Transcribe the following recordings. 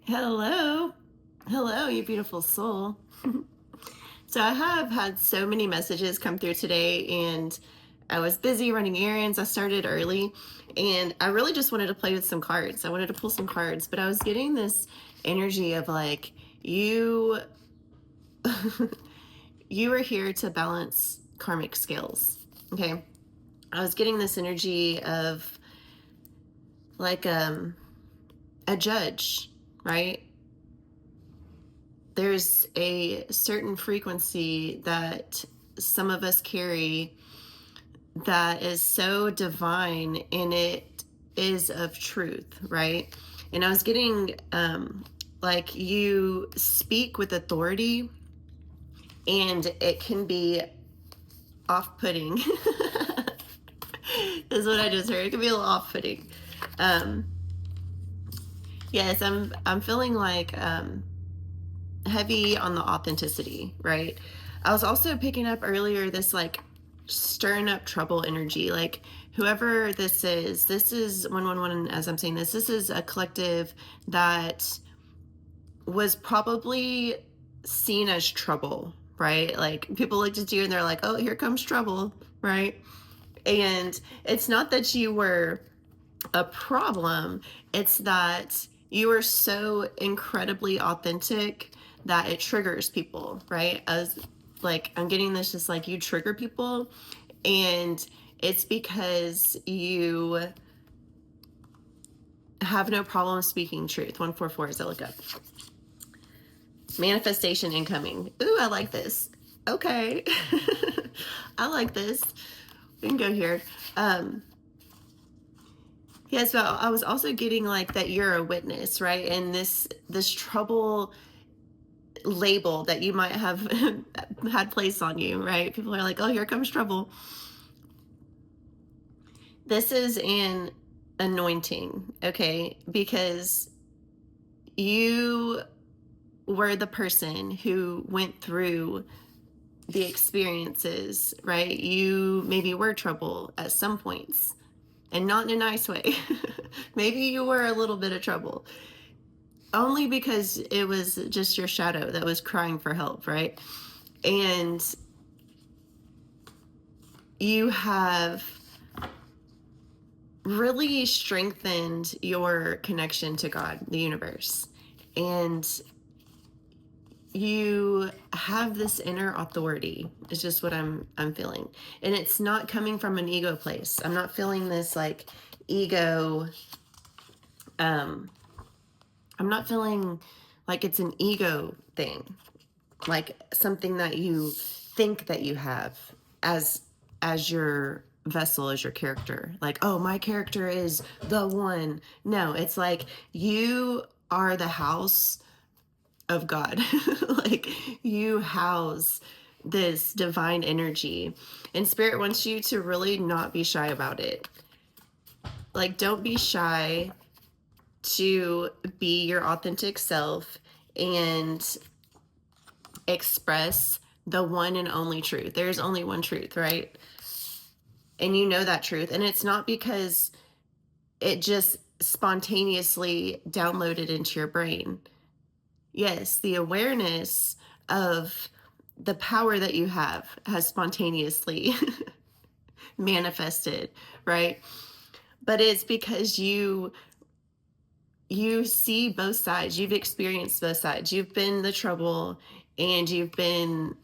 Hello. Hello, you beautiful soul. So I have had so many messages come through today, and I was busy running errands. I started early, and I really just wanted to play with some cards. I wanted to pull some cards, but I was getting this energy of like, you you are here to balance karmic scales. Okay. I was getting this energy of like a judge, right? There's a certain frequency that some of us carry that is so divine, and it is of truth, right? And I was getting like, you speak with authority, and it can be off-putting. Is what I just heard. It can be a little off-putting. um yes, I'm feeling like heavy on the authenticity, right? I was also picking up earlier this like stirring up trouble energy. Like, whoever this is 111. As I'm saying this is a collective that was probably seen as trouble, right? Like, people looked at you and they're like, oh, here comes trouble, right? And it's not that you were a problem, it's that you are so incredibly authentic that it triggers people, right? As like, I'm getting this, just like, you trigger people, and it's because you have no problem speaking truth. 144 as I look up. Manifestation incoming. Ooh, I like this. Okay. I like this. We can go here. Yes, but I was also getting like that you're a witness, right? And this trouble label that you might have had placed on you, right? People are like, oh, here comes trouble. This is an anointing, okay? Because you were the person who went through the experiences, right? You maybe were trouble at some points, and not in a nice way. Maybe you were a little bit of trouble, only because it was just your shadow that was crying for help, right? And you have really strengthened your connection to God, the universe, and you have this inner authority. It's just what I'm feeling, and it's not coming from an ego place. I'm not feeling this like ego. I'm not feeling like it's an ego thing, like something that you think that you have as your vessel, as your character. Like, oh, my character is the one. No, it's like you are the house of God. Like, you house this divine energy, and spirit wants you to really not be shy about it. Like, don't be shy to be your authentic self and express the one and only truth. There's only one truth, right? And you know that truth. And it's not because it just spontaneously downloaded into your brain. Yes, the awareness of the power that you have has spontaneously manifested, right? But it's because you see both sides. You've experienced both sides. You've been the trouble, and you've been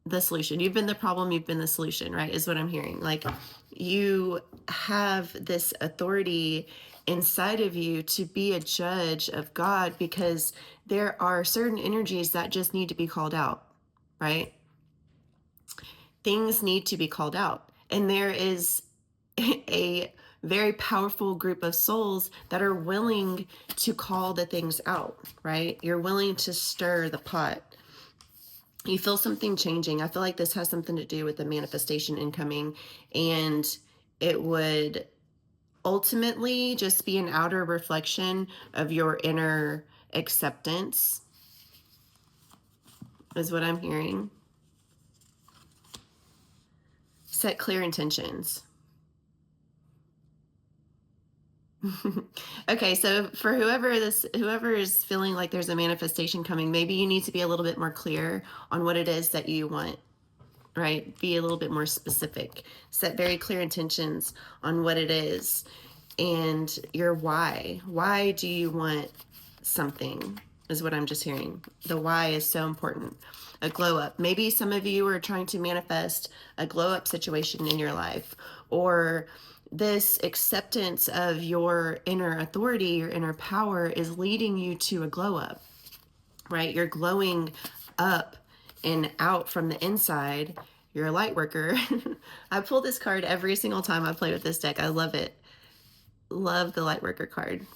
the solution. You've been the problem, you've been the solution, right? Is what I'm hearing. Like, you have this authority inside of you to be a judge of God, because there are certain energies that just need to be called out, right? Things need to be called out. And there is a very powerful group of souls that are willing to call the things out, right? You're willing to stir the pot. You feel something changing. I feel like this has something to do with the manifestation incoming, and it would ultimately just be an outer reflection of your inner acceptance, is what I'm hearing. Set clear intentions. Okay, so for whoever is feeling like there's a manifestation coming, maybe you need to be a little bit more clear on what it is that you want, right? Be a little bit more specific. Set very clear intentions on what it is and your why. Why do you want something? Is what I'm just hearing. The why is so important. A glow up. Maybe some of you are trying to manifest a glow up situation in your life, or this acceptance of your inner authority, your inner power is leading you to a glow up, right? You're glowing up and out from the inside. You're a light worker. I pull this card every single time I play with this deck. I love it. Love the light worker card.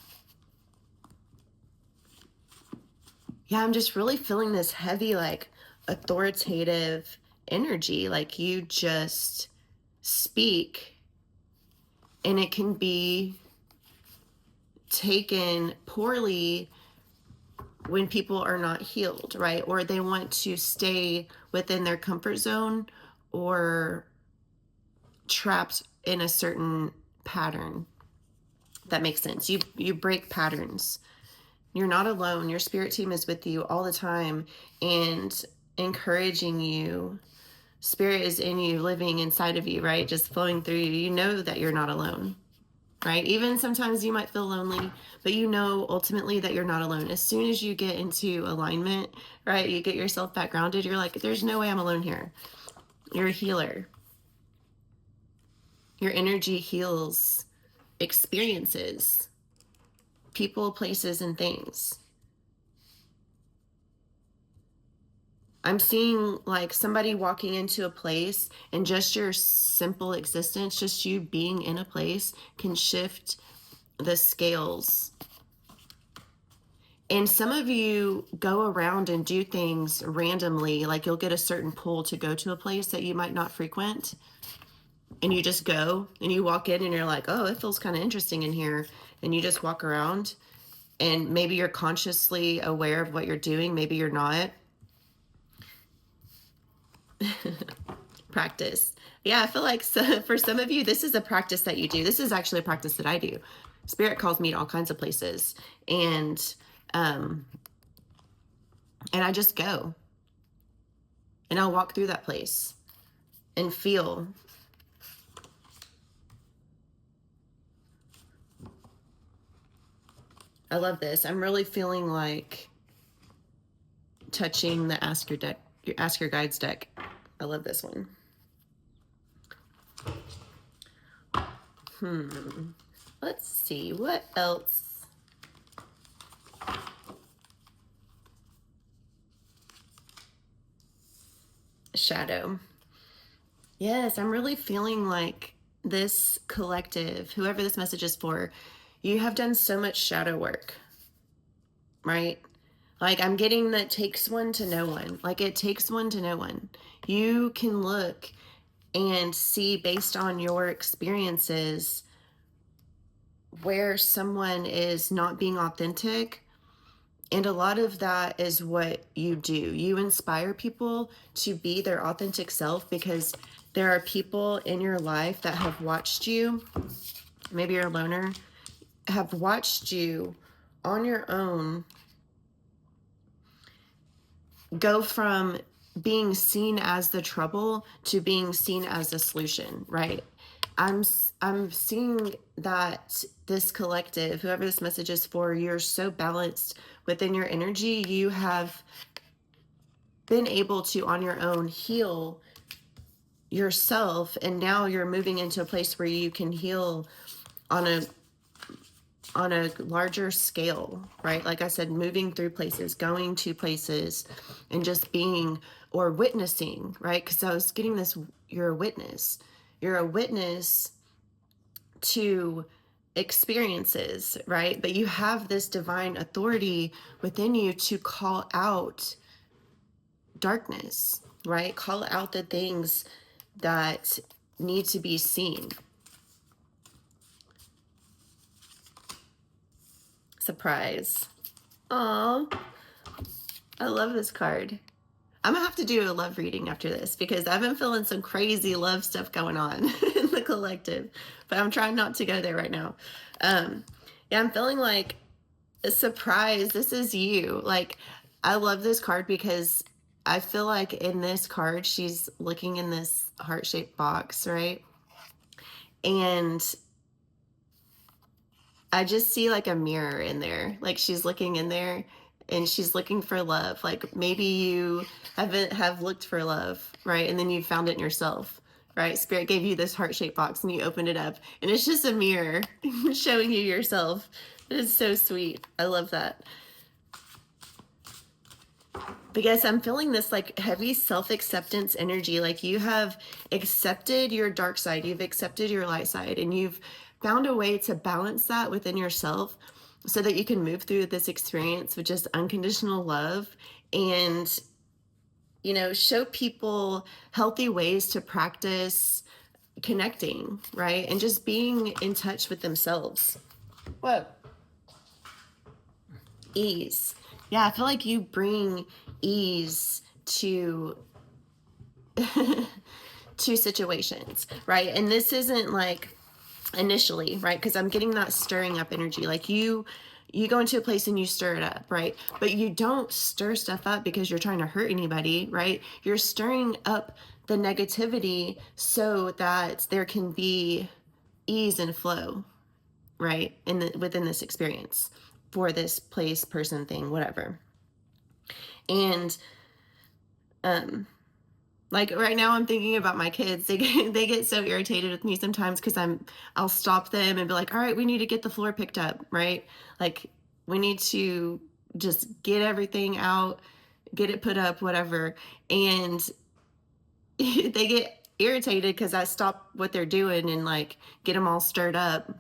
Yeah, I'm just really feeling this heavy, like authoritative energy. Like you just speak and it can be taken poorly when people are not healed, right? Or they want to stay within their comfort zone or trapped in a certain pattern. That makes sense. You break patterns. You're not alone. Your spirit team is with you all the time and encouraging you. Spirit is in you, living inside of you, right? Just flowing through you. You know that you're not alone, right? Even sometimes you might feel lonely, but you know ultimately that you're not alone. As soon as you get into alignment, right, you get yourself back grounded, you're like, there's no way I'm alone here. You're a healer. Your energy heals experiences, people, places, and things. I'm seeing like somebody walking into a place and just your simple existence, just you being in a place can shift the scales. And some of you go around and do things randomly, like you'll get a certain pull to go to a place that you might not frequent. And you just go and you walk in and you're like, oh, it feels kind of interesting in here. And you just walk around and maybe you're consciously aware of what you're doing. Maybe you're not. Practice. Yeah, I feel like for some of you, this is a practice that you do. This is actually a practice that I do. Spirit calls me to all kinds of places. And I just go. And I'll walk through that place and feel. I love this. I'm really feeling like touching the Ask Your Guides deck. I love this one. Let's see, what else? Shadow. Yes, I'm really feeling like this collective, whoever this message is for, you have done so much shadow work, right? Like I'm getting that takes one to know one. Like it takes one to know one. You can look and see based on your experiences where someone is not being authentic. And a lot of that is what you do. You inspire people to be their authentic self because there are people in your life that have watched you, maybe you're a loner, have watched you on your own go from being seen as the trouble to being seen as a solution, right? I'm seeing that this collective, whoever this message is for, you're so balanced within your energy. You have been able to, on your own, heal yourself, and now you're moving into a place where you can heal on a larger scale, right? Like I said, moving through places, going to places, and just being or witnessing, right? Because I was getting this, you're a witness. You're a witness to experiences, right? But you have this divine authority within you to call out darkness, right? Call out the things that need to be seen. Surprise. Aw, I love this card. I'm gonna have to do a love reading after this because I've been feeling some crazy love stuff going on in the collective, but I'm trying not to go there right now. Yeah, I'm feeling like a surprise. This is you. Like, I love this card because I feel like in this card, she's looking in this heart-shaped box, right? And I just see like a mirror in there. Like she's looking in there and she's looking for love. Like maybe you haven't have looked for love, right? And then you found it in yourself, right? Spirit gave you this heart-shaped box and you opened it up and it's just a mirror showing you yourself. It is so sweet. I love that. But yes, I'm feeling this like heavy self-acceptance energy. Like you have accepted your dark side, you've accepted your light side, and you've found a way to balance that within yourself so that you can move through this experience with just unconditional love and, you know, show people healthy ways to practice connecting, right? And just being in touch with themselves. Whoa. Ease. Yeah, I feel like you bring ease to to situations, right? And this isn't like initially, right? Because I'm getting that stirring up energy. Like you go into a place and you stir it up, right? But you don't stir stuff up because you're trying to hurt anybody, right? You're stirring up the negativity so that there can be ease and flow, right? Within this experience for this place, person, thing, whatever. And like right now I'm thinking about my kids. They get so irritated with me sometimes because I'll stop them and be like, all right, we need to get the floor picked up, right? Like we need to just get everything out, get it put up, whatever. And they get irritated because I stop what they're doing and like get them all stirred up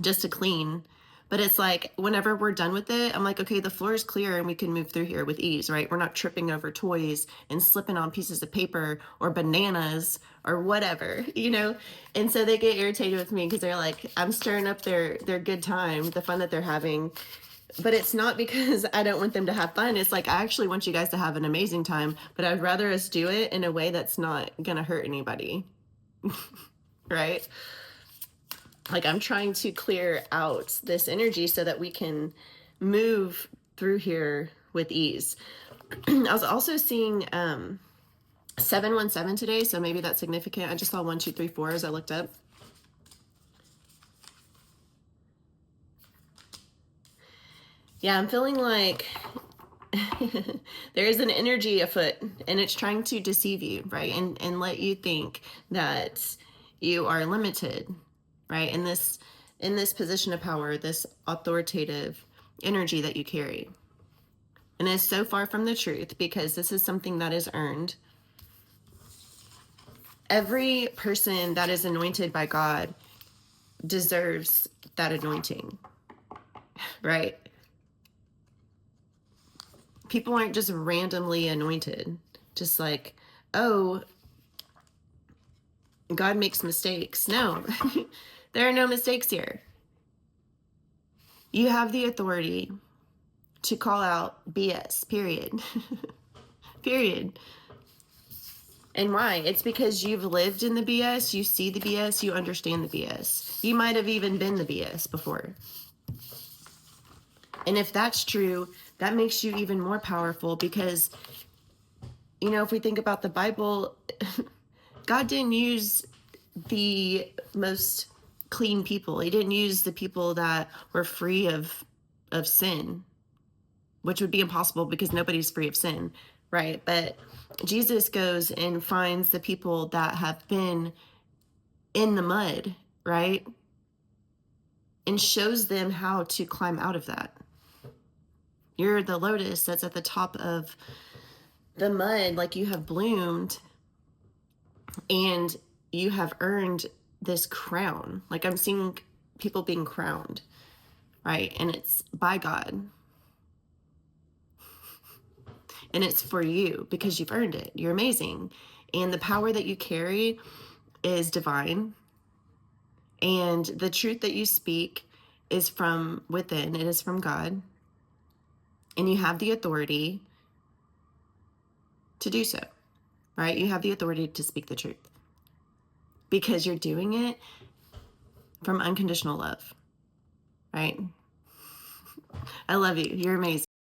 just to clean. But it's like whenever we're done with it, I'm like, okay, the floor is clear and we can move through here with ease, right? We're not tripping over toys and slipping on pieces of paper or bananas or whatever, you know? And so they get irritated with me because they're like, I'm stirring up their good time, the fun that they're having. But it's not because I don't want them to have fun. It's like, I actually want you guys to have an amazing time, but I'd rather us do it in a way that's not going to hurt anybody, right? Like I'm trying to clear out this energy so that we can move through here with ease. I was also seeing 717 today, so maybe that's significant. I just saw 1, 2, 3, 4 as I looked up. Yeah, I'm feeling like there is an energy afoot and it's trying to deceive you, right? And let you think that you are limited, right? In this position of power, this authoritative energy that you carry. And it's so far from the truth because this is something that is earned. Every person that is anointed by God deserves that anointing, right? People aren't just randomly anointed, just like, oh, God makes mistakes. No, there are no mistakes here. You have the authority to call out BS, period. Period. And why? It's because you've lived in the BS, you see the BS, you understand the BS. You might have even been the BS before. And if that's true, that makes you even more powerful because, you know, if we think about the Bible, God didn't use the most clean people. He didn't use the people that were free of sin, which would be impossible because nobody's free of sin, right? But Jesus goes and finds the people that have been in the mud, right? And shows them how to climb out of that. You're the lotus that's at the top of the mud, like you have bloomed and you have earned this crown. Like I'm seeing people being crowned, right? And it's by God. And it's for you because you've earned it. You're amazing. And the power that you carry is divine. And the truth that you speak is from within. It is from God. And you have the authority to do so, right? You have the authority to speak the truth because you're doing it from unconditional love, right? I love you. You're amazing.